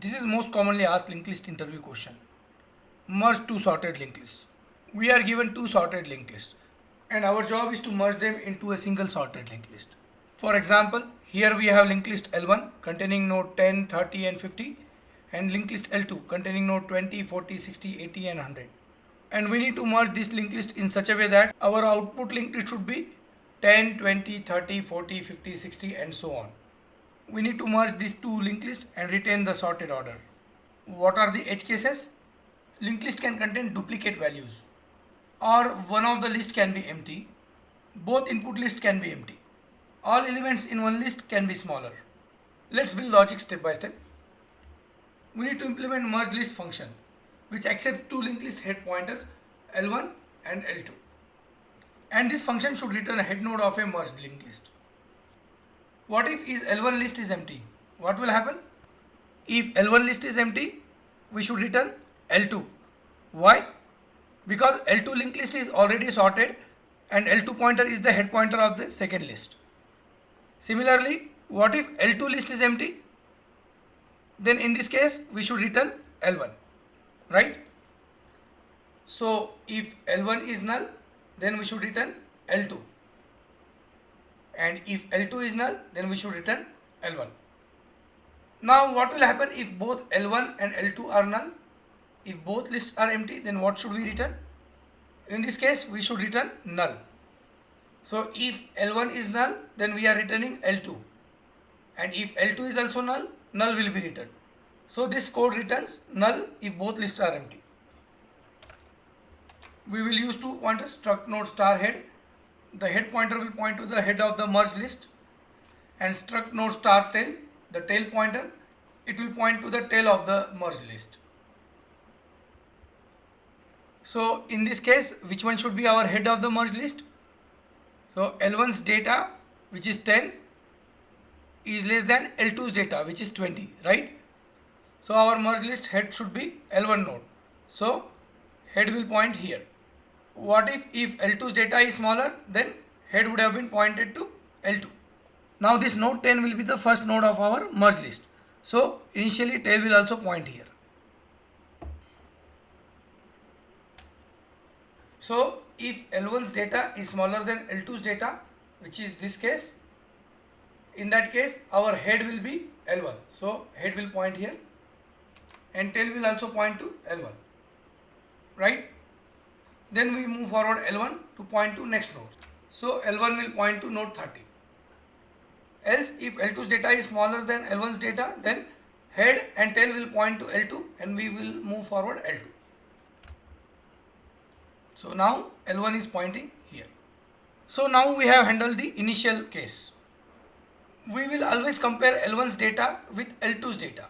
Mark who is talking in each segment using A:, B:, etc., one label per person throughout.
A: This is most commonly asked linked list interview question. Merge two sorted linked lists. We are given two sorted linked lists and our job is to merge them into a single sorted linked list. For example, here we have linked list L1 containing node 10, 30 and 50 and linked list L2 containing node 20, 40, 60, 80 and 100. And we need to merge this linked list in such a way that our output linked list should be 10, 20, 30, 40, 50, 60 and so on. We need to merge these two linked lists and retain the sorted order. What are the edge cases? Linked list can contain duplicate values or one of the list can be empty. Both input lists can be empty. All elements in one list can be smaller. Let's build logic step by step. We need to implement merge list function which accepts two linked list head pointers L1 and L2. And this function should return a head node of a merged linked list. What if is L1 list is empty? What will happen? If L1 list is empty, we should return L2. Why? Because L2 linked list is already sorted and L2 pointer is the head pointer of the second list. Similarly, what if L2 list is empty? Then in this case, we should return L1, right? So if L1 is null, then we should return L2. And if L2 is null, then we should return L1. Now what will happen if both L1 and L2 are null? If both lists are empty, then what should we return? In this case, we should return null. So if L1 is null, then we are returning L2. And if L2 is also null, null will be returned. So this code returns null if both lists are empty. We will use two pointers, struct node star head. The head pointer will point to the head of the merged list, and struct node star tail, the tail pointer, it will point to the tail of the merged list. So in this case, which one should be our head of the merged list? So L1's data, which is 10, is less than L2's data, which is 20, right? So our merged list head should be L1 node. So head will point here. What if L2's data is smaller, then head would have been pointed to L2. Now this node 10 will be the first node of our merged list. So initially tail will also point here. So if L1's data is smaller than L2's data, which is this case, in that case our head will be L1. So head will point here and tail will also point to L1, right? Then we move forward L1 to point to next node. So L1 will point to node 30. Else if L2's data is smaller than L1's data, then head and tail will point to L2 and we will move forward L2. So now L1 is pointing here. So now we have handled the initial case. We will always compare L1's data with L2's data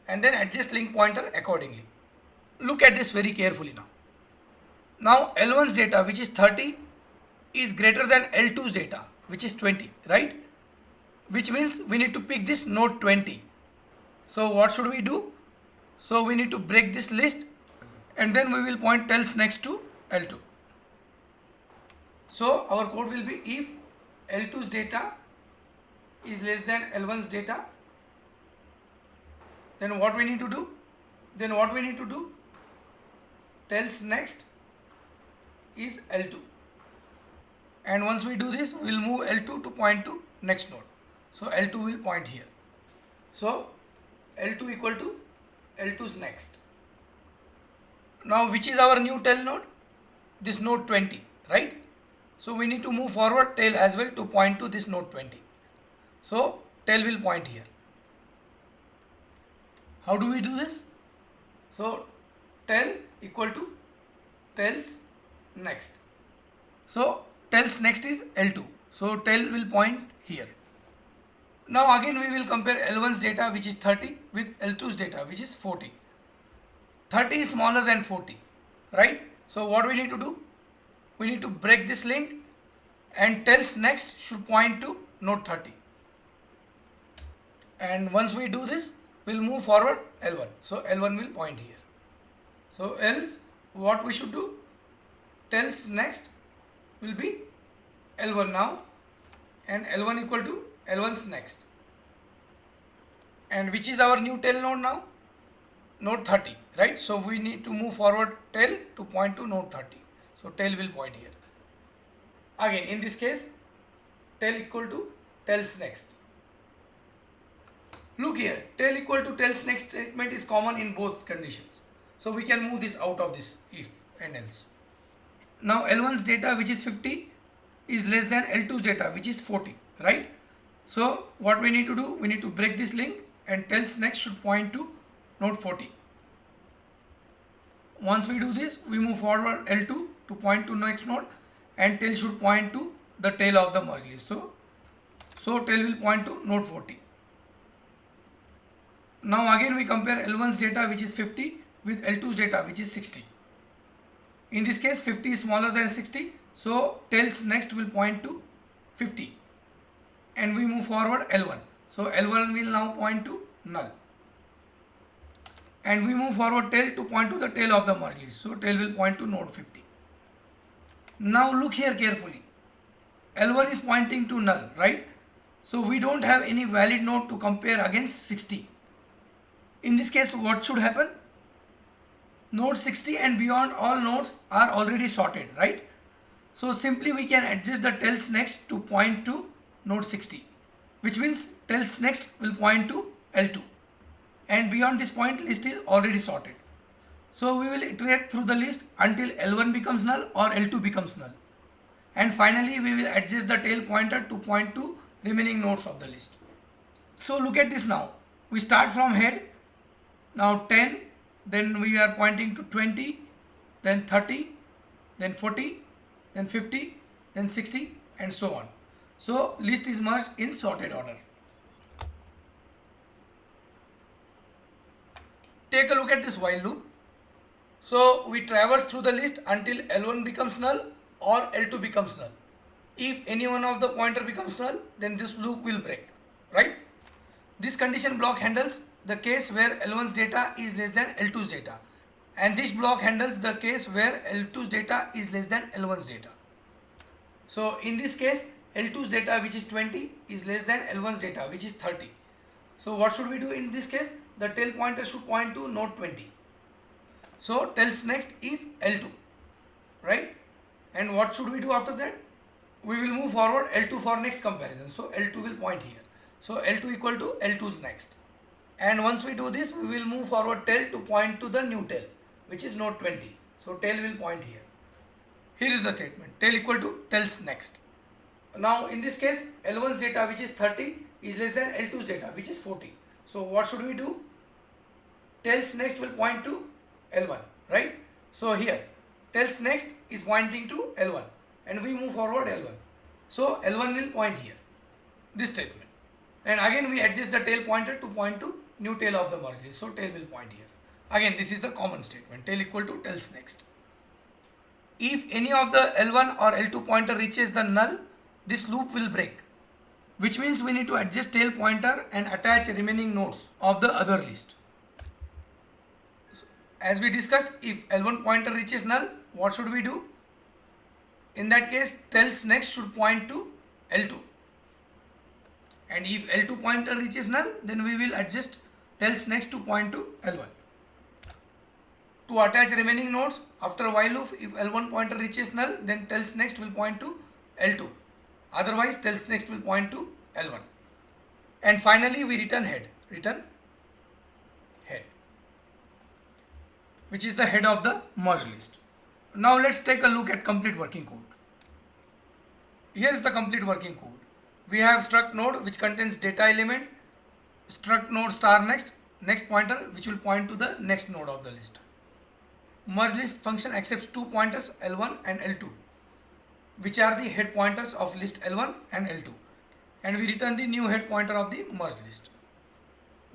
A: and then adjust link pointer accordingly. Look at this very carefully now. Now L1's data, which is 30, is greater than L2's data, which is 20, right? Which means we need to pick this node 20. So what should we do? So we need to break this list and then we will point tails next to L2. So our code will be if L2's data is less than L1's data, then what we need to do? Tails next is L2. And once we do this, we will move L2 to point to next node. So L2 will point here. So L2 equal to L2's next. Now which is our new tail node? This node 20, right? So we need to move forward tail as well to point to this node 20. So tail will point here. How do we do this? So tail equal to tails next. So tails next is L2. So tail will point here. Now again we will compare L1's data, which is 30, with L2's data, which is 40. 30 is smaller than 40, right? So what we need to do? We need to break this link and tails next should point to node 30. And once we do this, we'll move forward L1. So L1 will point here. So else what we should do? Tails next will be L1 now, and L1 equal to L1's next. And which is our new tail node now? Node 30, right? So we need to move forward tail to point to node 30. So tail will point here. Again, in this case, tail equal to tails next. Look here, tail equal to tails next statement is common in both conditions. So we can move this out of this if and else. Now L1's data, which is 50, is less than L2's data, which is 40, right? So what we need to do, we need to break this link, and tails next should point to node 40. Once we do this, we move forward L2 to point to next node, and tail should point to the tail of the merge list. So tail will point to node 40. Now again we compare L1's data, which is 50, with L2's data, which is 60. In this case, 50 is smaller than 60, so tails next will point to 50, and we move forward L1. So L1 will now point to null, and we move forward tail to point to the tail of the merge list. So tail will point to node 50. Now look here carefully. L1 is pointing to null, right? So we don't have any valid node to compare against 60. In this case, what should happen? Node 60 and beyond all nodes are already sorted, right? So simply we can adjust the tails next to point to node 60, which means tails next will point to L2, and beyond this point list is already sorted. So we will iterate through the list until L1 becomes null or L2 becomes null, and finally we will adjust the tail pointer to point to remaining nodes of the list. So look at this now. We start from head, now 10, then we are pointing to 20, then 30, then 40, then 50, then 60, and so on. So list is merged in sorted order. Take a look at this while loop. So we traverse through the list until L1 becomes null or L2 becomes null. If any one of the pointer becomes null, then this loop will break, right? This condition block handles the case where L1's data is less than L2's data, and this block handles the case where L2's data is less than L1's data. So in this case, L2's data, which is 20, is less than L1's data, which is 30. So what should we do in this case? The tail pointer should point to node 20. So tails next is L2, right? And what should we do after that? We will move forward L2 for next comparison. So L2 will point here. So L2 equal to L2's next. And once we do this, we will move forward tail to point to the new tail, which is node 20. So tail will point here. Here is the statement, tail equal to tails next. Now in this case, L1's data, which is 30, is less than L2's data, which is 40. So what should we do? Tails next will point to L1, right? So here, tails next is pointing to L1, and we move forward L1. So L1 will point here, this statement. And again we adjust the tail pointer to point to new tail of the merge list. So tail will point here. Again, this is the common statement, tail equal to tails next. If any of the L1 or L2 pointer reaches the null, this loop will break, which means we need to adjust tail pointer and attach remaining nodes of the other list. As we discussed, if L1 pointer reaches null, what should we do? In that case, tails next should point to L2. And if L2 pointer reaches null, then we will adjust tails next to point to L1. To attach remaining nodes, after a while loop, if L1 pointer reaches null, then tails next will point to L2. Otherwise, tails next will point to L1. And finally, we return head, which is the head of the merge list. Now let's take a look at complete working code. Here is the complete working code. We have struct node, which contains data element, struct node star next pointer, which will point to the next node of the list. Merge list function accepts two pointers, L1 and L2, which are the head pointers of list L1 and L2, and we return the new head pointer of the merged list.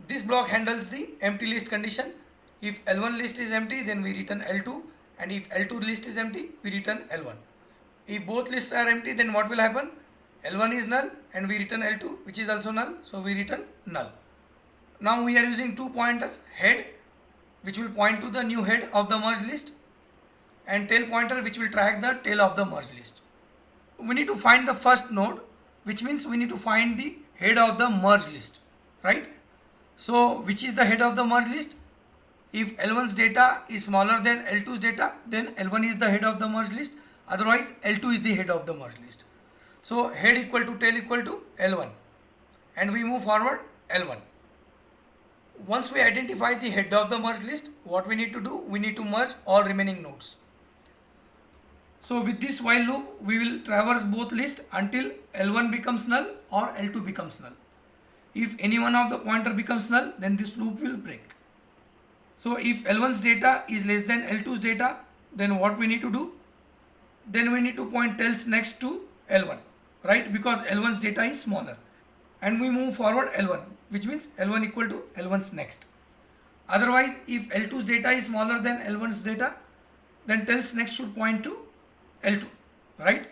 A: This block handles the empty list condition. If L1 list is empty, then we return L2, and if L2 list is empty, we return L1. If both lists are empty, then what will happen? L1 is null and we return L2, which is also null, so we return null. Now we are using two pointers, head, which will point to the new head of the merged list, and tail pointer, which will track the tail of the merged list. We need to find the first node, which means we need to find the head of the merged list, right? So which is the head of the merge list? If L1's data is smaller than L2's data, then L1 is the head of the merge list. Otherwise, L2 is the head of the merge list. So head equal to tail equal to L1, and we move forward L1. Once we identify the head of the merge list, what we need to do? We need to merge all remaining nodes. So with this while loop, we will traverse both lists until L1 becomes null or L2 becomes null. If any one of the pointer becomes null, then this loop will break. So if L1's data is less than L2's data, then what we need to do? Then we need to point tails next to L1, right? Because L1's data is smaller. And we move forward L1, which means L1 equal to L1's next. Otherwise, if L2's data is smaller than L1's data, then tails next should point to L2, right?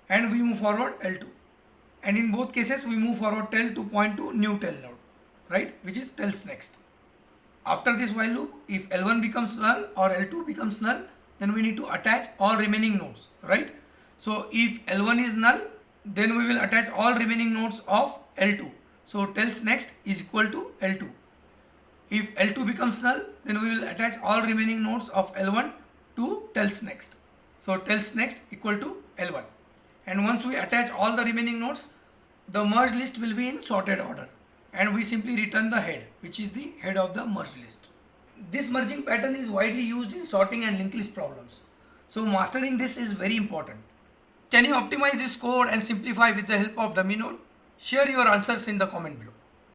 A: And we move forward L2. And in both cases, we move forward tail to point to new tail node, right? Which is tails next. After this while loop, if L1 becomes null or L2 becomes null, then we need to attach all remaining nodes, right? So if L1 is null, then we will attach all remaining nodes of L2. So tails next is equal to L2. If L2 becomes null, then we will attach all remaining nodes of L1 to tails next. So tails next equal to L1. And once we attach all the remaining nodes, the merge list will be in sorted order. And we simply return the head, which is the head of the merge list. This merging pattern is widely used in sorting and linked list problems. So mastering this is very important. Can you optimize this code and simplify with the help of dummy node? Share your answers in the comment below.